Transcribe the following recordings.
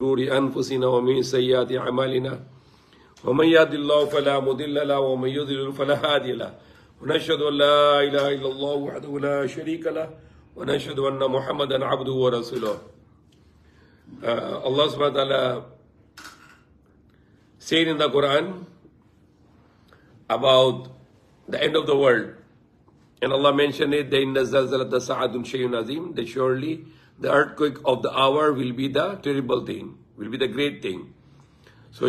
شرور أنفسنا ومن سيئات أعمالنا ومن يهد الله فلا مضل له ومن يضلل فلا هادي له ونشهد أن لا إله إلا الله وحده لا شريك له ونشهد أن محمدا عبده ورسوله. Allah subhanahu wa ta'ala said in the Quran about the end of the world. And Allah mentioned it, that surely the earthquake of the hour will be the terrible thing, will be the great thing. So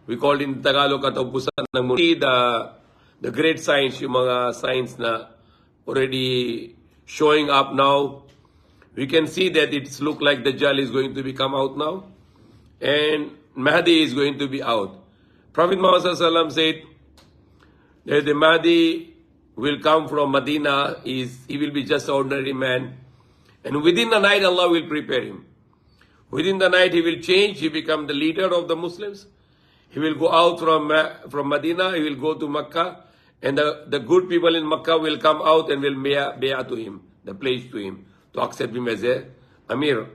we call it in Tagalog katapusan ng mundo. The great signs, yung mga signs na already showing up now. We can see that it's look like Dajjal is going to come out now. And Mahdi is going to be out. Prophet Muhammad said that the Mahdi will come from Medina. He will be just an ordinary man. And within the night, Allah will prepare him. Within the night, he will change. He become the leader of the Muslims. He will go out from Medina. He will go to Makkah. And the good people in Makkah will come out and will bay'ah to him, the pledge to him, to accept him as a Amir.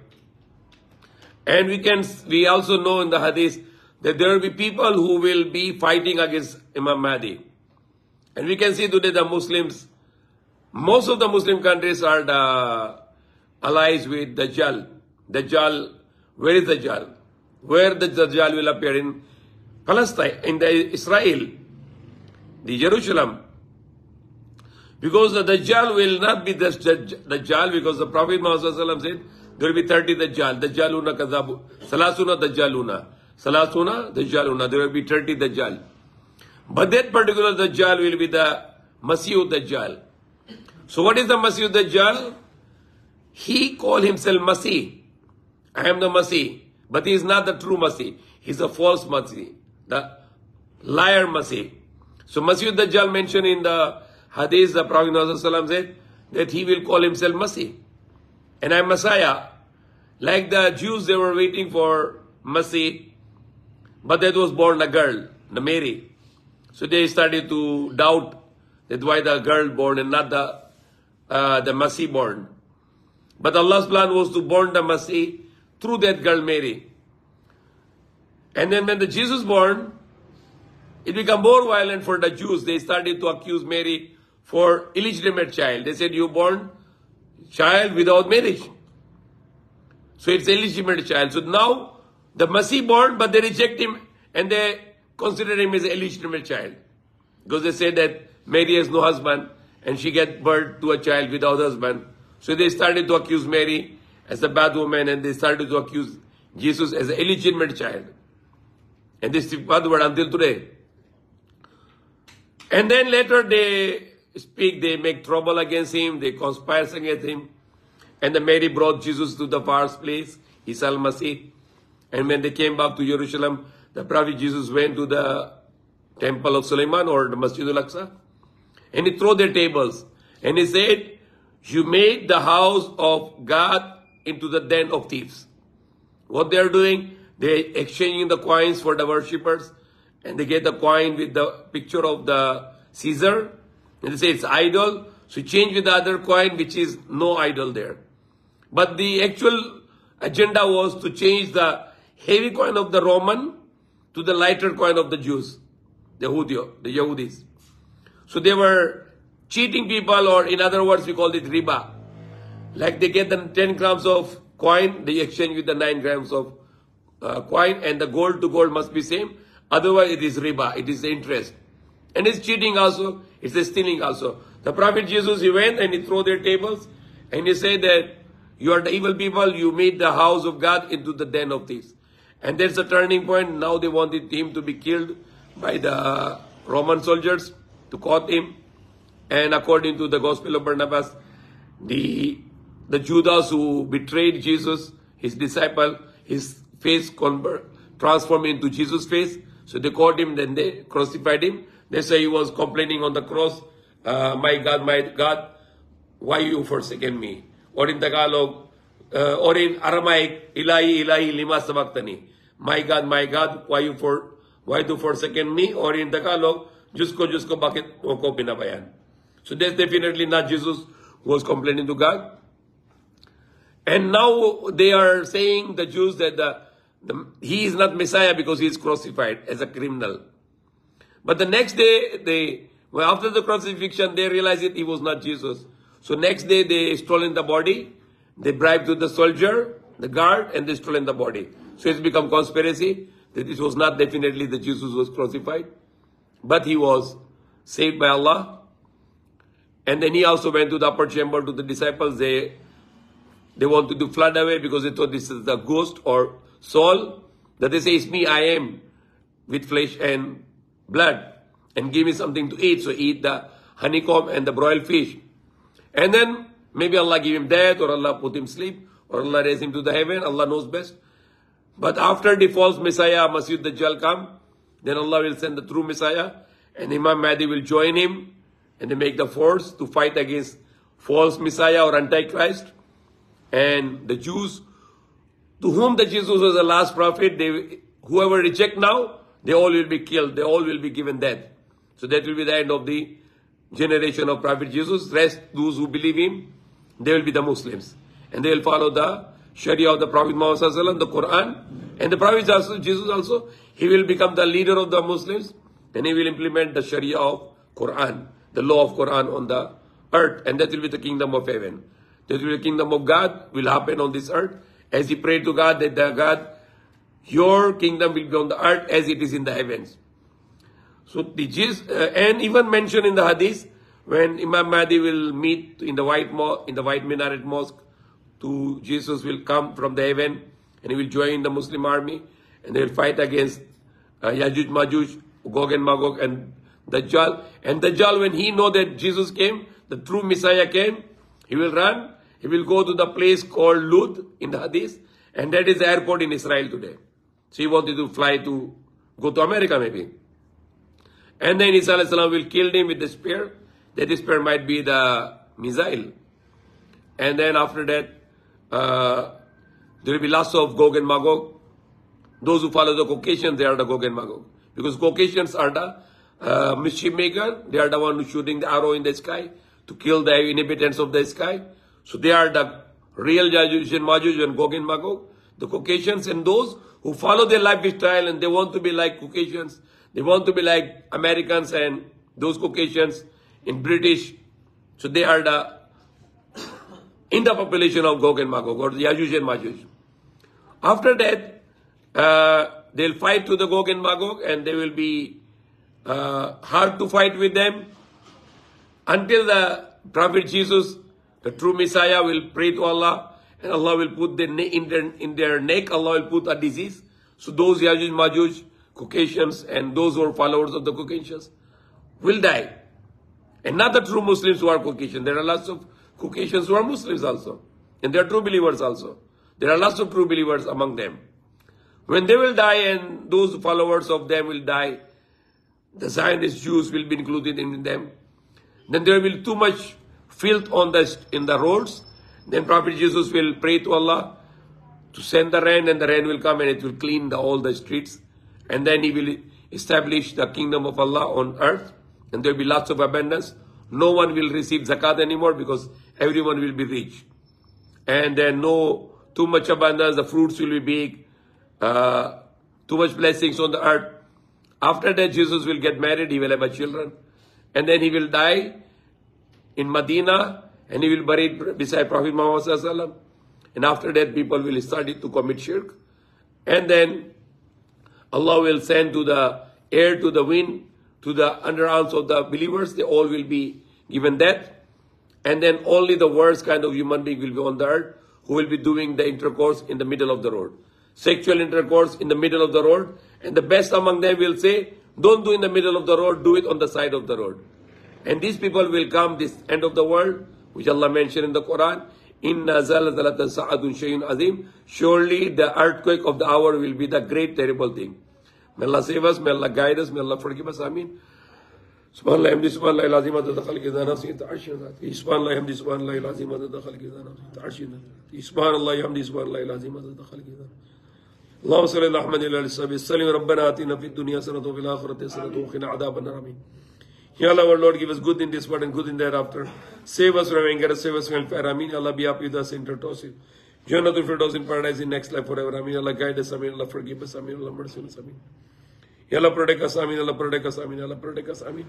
And we also know in the Hadith that there will be people who will be fighting against Imam Mahdi. And we can see today the Muslims, most of the Muslim countries are the allies with Dajjal. Dajjal, where is Dajjal? Where the Dajjal will appear? In Palestine, in Israel, the Jerusalem. Because the Dajjal will not be the Dajjal, because the Prophet Muhammad said, there will be 30 Dajjal. Dajjaluna kazabu. Salasuna Dajjaluna. Salasuna Dajjaluna. There will be 30 Dajjal. But that particular Dajjal will be the Masih Dajjal. So what is the Masih Dajjal? He called himself Masih. I am the Masih. But he is not the true Masih. He is a false Masih. The liar Masih. So Masih Dajjal mentioned in the Hadith, the Prophet Muhammad said that he will call himself Masih. And I am Messiah. Like the Jews, they were waiting for Masih. But that was born a girl, the Mary. So they started to doubt that why the girl born and not the Masih born. But Allah's plan was to born the Masih through that girl Mary. And then when the Jesus born, it became more violent for the Jews. They started to accuse Mary for illegitimate child. They said, you born child without marriage. So it's illegitimate child. So now the Masih born, but they reject him and they consider him as an illegitimate child. Because they say that Mary has no husband and she get birth to a child without husband. So they started to accuse Mary as a bad woman and they started to accuse Jesus as an illegitimate child. And this is bad word until today. And then later they speak, they make trouble against him, they conspire against him. And the Mary brought Jesus to the first place, Isa al-Masih. And when they came back to Jerusalem, the Prophet Jesus went to the temple of Sulaiman or the Masjid al-Aqsa. And he threw their tables. And he said, you made the house of God into the den of thieves. What they are doing, they are exchanging the coins for the worshippers. And they get the coin with the picture of the Caesar. And they say it's idol. So change with the other coin which is no idol there. But the actual agenda was to change the heavy coin of the Roman to the lighter coin of the Jews, the Yahudis. So they were cheating people, or in other words, we call it riba. Like they get the 10 grams of coin, they exchange with the 9 grams of coin, and the gold to gold must be same. Otherwise, it is riba, it is interest. And it's cheating also, it's a stealing also. The Prophet Jesus, he went and he threw their tables, and he said that you are the evil people, you made the house of God into the den of thieves. And that's the turning point. Now they wanted him to be killed by the Roman soldiers to caught him. And according to the Gospel of Barnabas, the Judas who betrayed Jesus, his disciple, his face transformed into Jesus' face. So they caught him, then they crucified him. They say he was complaining on the cross, my God, why you forsaken me? Or in Tagalog, or in Aramaic, Ilahi, Ilahi, lima sabaktani. My God, why do forsaken me? Or in Tagalog, Diyos ko, bakit mo ko pinabayan? So that's definitely not Jesus who was complaining to God. And now they are saying, the Jews, that He is not Messiah because he is crucified as a criminal. But the next day, after the crucifixion, they realized that he was not Jesus. So next day, they stolen the body. They bribed to the soldier, the guard, and they stolen the body. So it's become conspiracy that it was not definitely that Jesus was crucified, but he was saved by Allah. And then he also went to the upper chamber to the disciples. They wanted to flood away because they thought this is the ghost or soul. That they say, it's me, I am, with flesh and blood, and give me something to eat. So eat the honeycomb and the broiled fish. And then maybe Allah give him death, or Allah put him sleep, or Allah raise him to the heaven. Allah knows best. But after the false Messiah, Masih Dajjal come, then Allah will send the true Messiah, and Imam Mahdi will join him, and they make the force to fight against false Messiah or Antichrist. And the Jews, to whom the Jesus was the last prophet, whoever reject now, they all will be killed. They all will be given death. So that will be the end of the generation of Prophet Jesus. Rest, those who believe him, they will be the Muslims. And they will follow the Sharia of the Prophet Muhammad Sallallahu Alaihi Wasallam, the Quran. And the Prophet Jesus also, he will become the leader of the Muslims, and he will implement the Sharia of Quran, the law of Quran on the earth. And that will be the kingdom of heaven. That will be the kingdom of God will happen on this earth. As he prayed to God, that God, your kingdom will be on the earth as it is in the heavens. So and even mentioned in the hadith, when Imam Mahdi will meet in the white minaret mosque, Jesus will come from the heaven, and he will join the Muslim army, and they will fight against Yajuj Majuj, Gog and Magog, and Dajjal. And Dajjal, when he know that Jesus came, the true Messiah came, he will run. He will go to the place called Lud in the hadith, and that is the airport in Israel today. So he wanted to go to America maybe. And then Isa alayhi salam will kill him with the spear. That spear might be the missile. And then after that, there will be lots of Gog and Magog. Those who follow the Caucasians, they are the Gog and Magog. Because Caucasians are the mischief maker. They are the one who shooting the arrow in the sky to kill the inhabitants of the sky. So they are the real Yajuj and Majuj and Gog and Magog. The Caucasians, and those who follow their lifestyle and they want to be like Caucasians. They want to be like Americans and those Caucasians in British. So they are in the population of Gog and Magog, or the Yajuj and Majuj. After that, they'll fight to the Gog and Magog, and they will be hard to fight with them until the Prophet Jesus, the true Messiah, will pray to Allah, and Allah will put in their neck, Allah will put a disease. So those Yajuj, Majuj, Caucasians, and those who are followers of the Caucasians will die. And not the true Muslims who are Caucasian. There are lots of Caucasians who are Muslims also. And they are true believers also. There are lots of true believers among them. When they will die and those followers of them will die, the Zionist Jews will be included in them. Then there will be too much filth in the roads. Then Prophet Jesus will pray to Allah to send the rain, and the rain will come and it will clean all the streets. And then he will establish the kingdom of Allah on earth, and there will be lots of abundance. No one will receive zakat anymore because everyone will be rich. And then no too much abundance, the fruits will be big, too much blessings on the earth. After that, Jesus will get married, he will have children, and then he will die in Medina, and he will be buried beside Prophet Muhammad Sallallahu Alaihi Wasallam. And after that, people will start to commit shirk. And then Allah will send to the air, to the wind, to the underarms of the believers. They all will be given death. And then only the worst kind of human being will be on the earth, who will be doing the intercourse in the middle of the road. Sexual intercourse in the middle of the road. And the best among them will say, don't do in the middle of the road, do it on the side of the road. And these people will come, this end of the world, which Allah mentioned in the Quran, Inna zalzalata sa'adun shay'un azim. Surely the earthquake of the hour will be the great terrible thing. May Allah save us, may Allah guide us, may Allah forgive us. Ameen. Subhanallah hamdi, subhanallah al-azim, adada khalqi dha nafsi, ta'arshi dhati. Subhanallah hamdi, subhanallah al-azim, adada khalqi dha nafsi, ta'arshi dhati. Subhanallah hamdi, subhanallah al-azim, adada khalqi dha nafsi. اللهم صل على محمد وعلى اله وسلم. ربنا آتنا في الدنيا حسنة وفي الآخرة حسنة وقنا عذاب النار. آمين. Ya Allah, our Lord, give us good in this world and good in thereafter. Save us from anger, save us from hellfire. Ameen. Allah, be happy with us, intertossive. Jannatul Firdaus in paradise in next life forever. Ameen. Allah guide us. Ameen. Allah forgive us. Ameen. Allah mercy on us. Ameen. Ya Allah protect us. Ameen. Allah protect us. Ameen. Allah protect us. Ameen.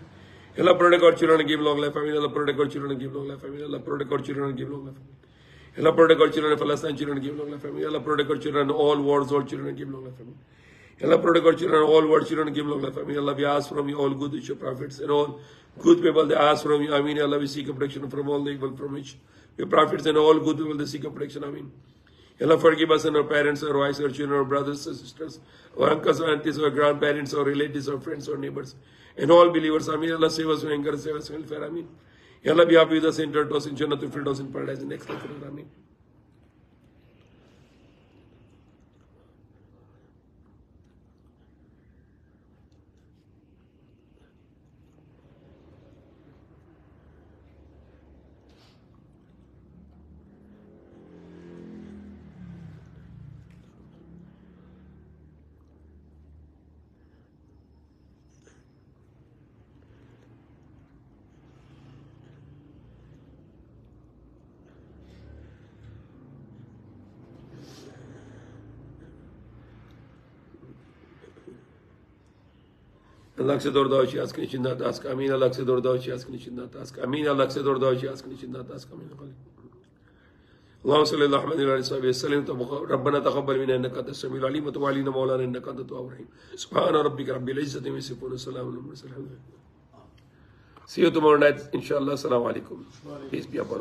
Ya Allah protect our children and give long life. Ameen. Allah protect our children and give long life. Ameen. Allah protect our children and give long life. Ya Allah protect our children and Palestine children and give long life. Ameen. Ya Allah protect our children and all wars, all children and give long life. Ameen. Ya Allah protect our children and all world children and give long life. Ameen. Allah, we ask from you all good which your prophets and all good people they ask from you. Ameen. Ya Allah, we seek a protection from all the evil from which your prophets and all good people they seek a protection. Ameen. Ya Allah, forgive us and our parents, our wives, our children, our brothers, our sisters, our uncles, our aunties, our grandparents, our relatives, our friends, our neighbors, and all believers. Ameen. Allah, save us from anger, save us from welfare. Ameen. Ya Allah, be happy with us, enter us in Jannatul Firdaus in paradise in next life. Ameen. Allah se doğru davacı askın içinde ask. Amin. Allah se doğru davacı askın içinde ask. Amin. Allah se doğru davacı askın içinde ask. Amin. اللهم صل على محمد وعلى اله وصحبه وسلم. ربنا تقبل منا انك انت السميع العليم وتب علينا مولانا انك انت التواب الرحيم. سبحان ربك رب العزه عما يصفون وسلام على المرسلين. See you tomorrow night inshallah. Assalamu alaikum. Peace be upon you.